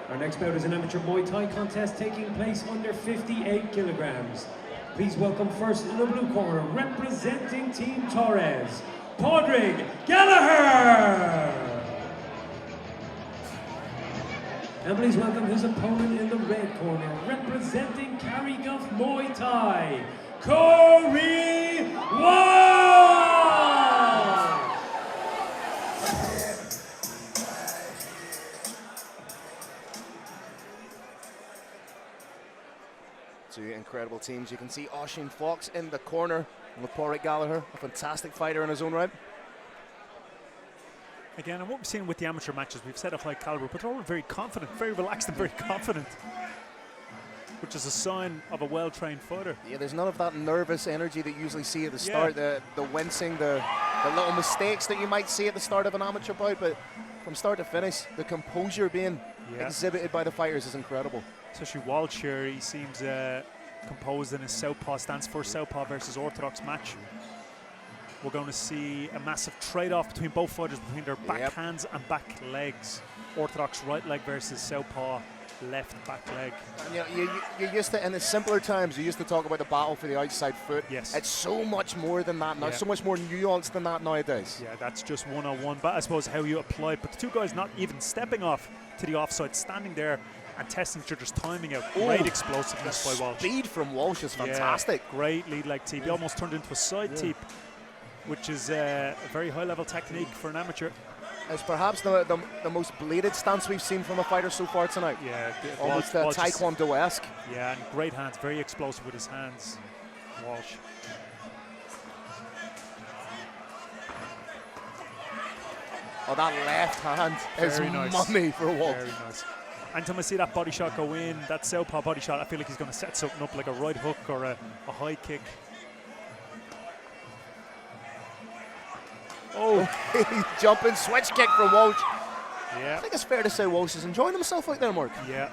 Our next bout is an amateur Muay Thai contest taking place under 58 kilograms. Please welcome first in the blue corner, representing Team Torres, Padraig Gallagher! And please welcome his opponent in the red corner, representing Corryduff Muay Thai, Kori Walsh! Two incredible teams. You can see Oisin Fox in the corner with Padraig Gallagher, a fantastic fighter in his own right. Again, and what we've seen with the amateur matches, we've set a high caliber, but they're all very confident, very relaxed and very confident, which is a sign of a well-trained fighter. Yeah, there's none of that nervous energy that you usually see at the start, the wincing, the little mistakes that you might see at the start of an amateur bout, but from start to finish, the composure being exhibited by the fighters is incredible. Especially Walsh here, he seems composed in his southpaw stance for southpaw versus orthodox match. We're going to see a massive trade-off between both fighters, between their back hands and back legs. Orthodox right leg versus southpaw left back leg. And you used to, in the simpler times, you used to talk about the battle for the outside foot. Yes. It's so much more than that now, so much more nuanced than that nowadays. Yeah, that's just one-on-one, but I suppose how you apply it. But the two guys not even stepping off to the offside, standing there and testing each other's timing out. Great explosiveness by Walsh. Speed from Walsh is fantastic. Yeah, great lead leg teep. He almost turned into a side teep, which is a very high-level technique for an amateur. It's perhaps the most bladed stance we've seen from a fighter so far tonight. Yeah, almost Taekwondo-esque. Yeah, and great hands, very explosive with his hands, Walsh. Oh, that left hand is money for Walsh. Very nice. Anytime I see that body shot go in, that southpaw body shot, I feel like he's going to set something up like a right hook or a high kick. Oh, jumping switch kick from Walsh. Yeah. I think it's fair to say Walsh is enjoying himself out there, Mark. Yeah.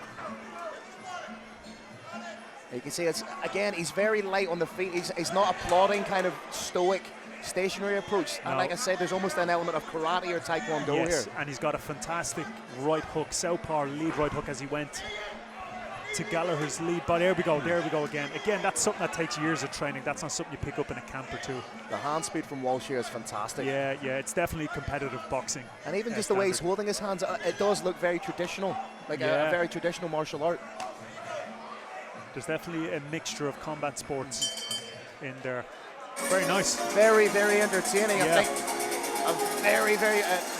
You can see it's, again, he's very light on the feet. He's not a plodding kind of stoic, stationary approach. No. And like I said, there's almost an element of karate or taekwondo here. And he's got a fantastic right hook, southpaw lead right hook as he went to Gallagher's lead. But there we go again. Again, that's something that takes years of training. That's not something you pick up in a camp or two. The hand speed from Walsh here is fantastic. Yeah, it's definitely competitive boxing. And even just the way he's holding his hands, it does look very traditional, like a very traditional martial art. There's definitely a mixture of combat sports in there. Very nice. Very, very entertaining. I think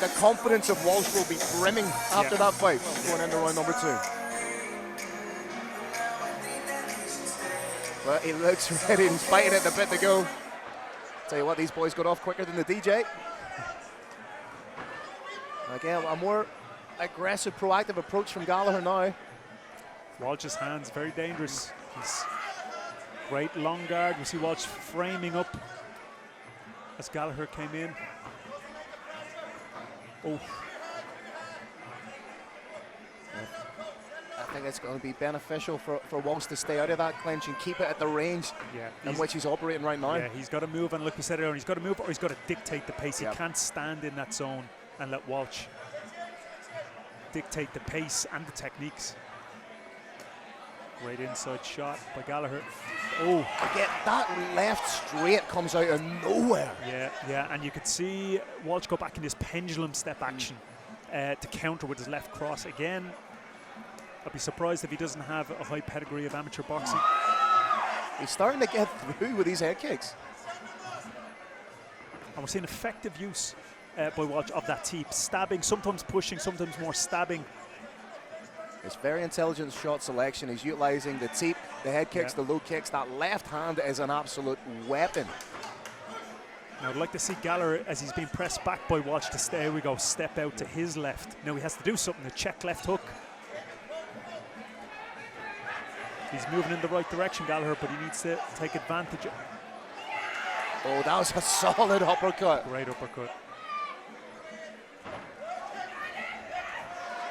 the confidence of Walsh will be brimming after that fight going into round number 2. Well, he looks ready and fighting at the bit to go. Tell you what, these boys got off quicker than the DJ. Again, a more aggressive, proactive approach from Gallagher now. Walsh's hands, very dangerous. He's great long guard. We see Walsh framing up as Gallagher came in. Oh. I think it's going to be beneficial for Walsh to stay out of that clinch and keep it at the range in which he's operating right now. Yeah, he's got to move, and like we said earlier, he's got to move or he's got to dictate the pace. He can't stand in that zone and let Walsh dictate the pace and the techniques. Great inside shot by Gallagher. Oh, again, that left straight comes out of nowhere. Yeah, and you could see Walsh go back in this pendulum step action to counter with his left cross. Again, I'd be surprised if he doesn't have a high pedigree of amateur boxing. He's starting to get through with these head kicks. And we're seeing effective use by Walsh of that teep. Stabbing, sometimes pushing, sometimes more stabbing. It's very intelligent shot selection. He's utilizing the teep, the head kicks, the low kicks. That left hand is an absolute weapon. Now I'd like to see Gallagher, as he's being pressed back by Walsh, to stay, step out to his left. Now he has to do something, to check left hook. He's moving in the right direction, Gallagher, but he needs to take advantage. Oh, that was a solid uppercut. Great uppercut.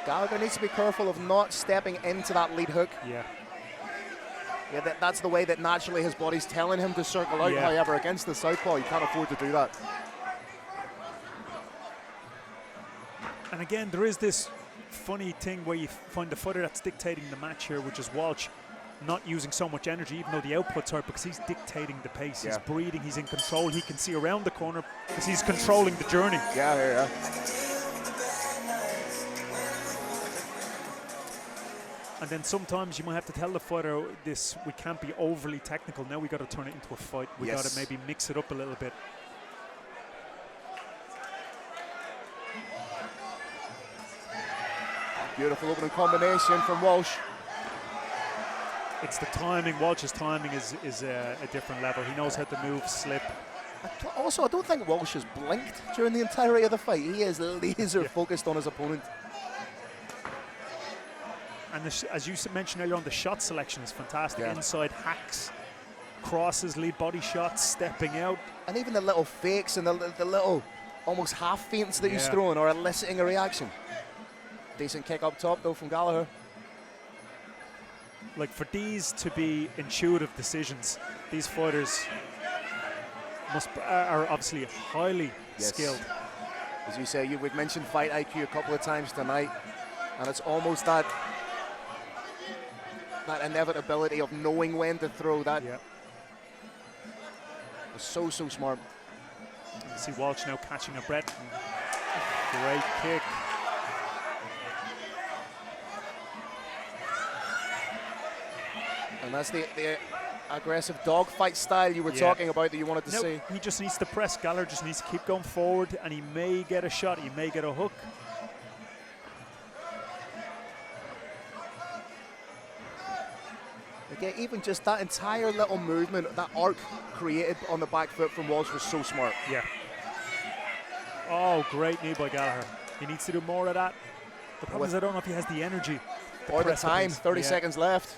Gallagher needs to be careful of not stepping into that lead hook. Yeah, that's the way that naturally his body's telling him to circle out. However, against the southpaw, you can't afford to do that. And again, there is this funny thing where you find the fighter that's dictating the match here, which is Walsh, not using so much energy, even though the output's hurt, because he's dictating the pace. He's breathing, he's in control. He can see around the corner because he's controlling the journey. Yeah. And then sometimes you might have to tell the fighter, we can't be overly technical. Now we got to turn it into a fight. We got to maybe mix it up a little bit. Beautiful opening combination from Walsh. It's the timing. Walsh's timing is a different level. He knows how to move, slip. Also, I don't think Walsh has blinked during the entirety of the fight. He is laser focused on his opponent. And as you mentioned earlier on, the shot selection is fantastic. Yeah. Inside hacks, crosses, lead body shots, stepping out. And even the little fakes and the little almost half feints that he's throwing are eliciting a reaction. Decent kick up top though from Gallagher. Like, for these to be intuitive decisions, these fighters are obviously highly skilled. As you say, we've mentioned fight IQ a couple of times tonight, and it's almost that inevitability of knowing when to throw that. It's so smart. You see Walsh now catching a breath. Great kick. And that's the aggressive dogfight style you were talking about that you wanted to see. He just needs to press. Gallagher just needs to keep going forward, and he may get a shot, he may get a hook. Again, even just that entire little movement, that arc created on the back foot from Walsh was so smart. Yeah. Oh, great knee by Gallagher. He needs to do more of that. The problem is I don't know if he has the energy. Or the time, 30 seconds left.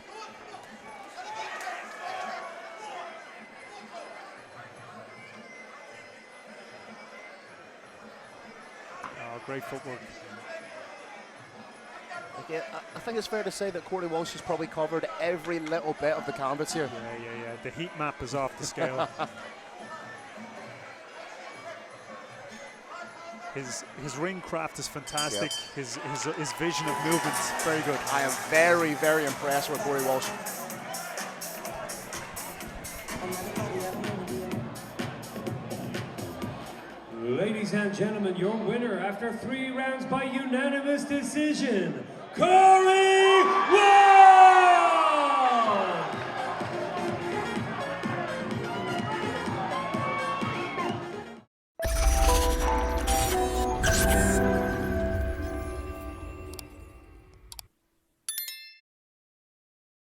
Oh, great footwork. Again, I think it's fair to say that Kori Walsh has probably covered every little bit of the canvas here. Yeah. The heat map is off the scale. His ring craft is fantastic. His vision of movement is very good. I am very, very impressed with Kori Walsh. Ladies and gentlemen, your winner after 3 rounds by unanimous decision, Kori Walsh!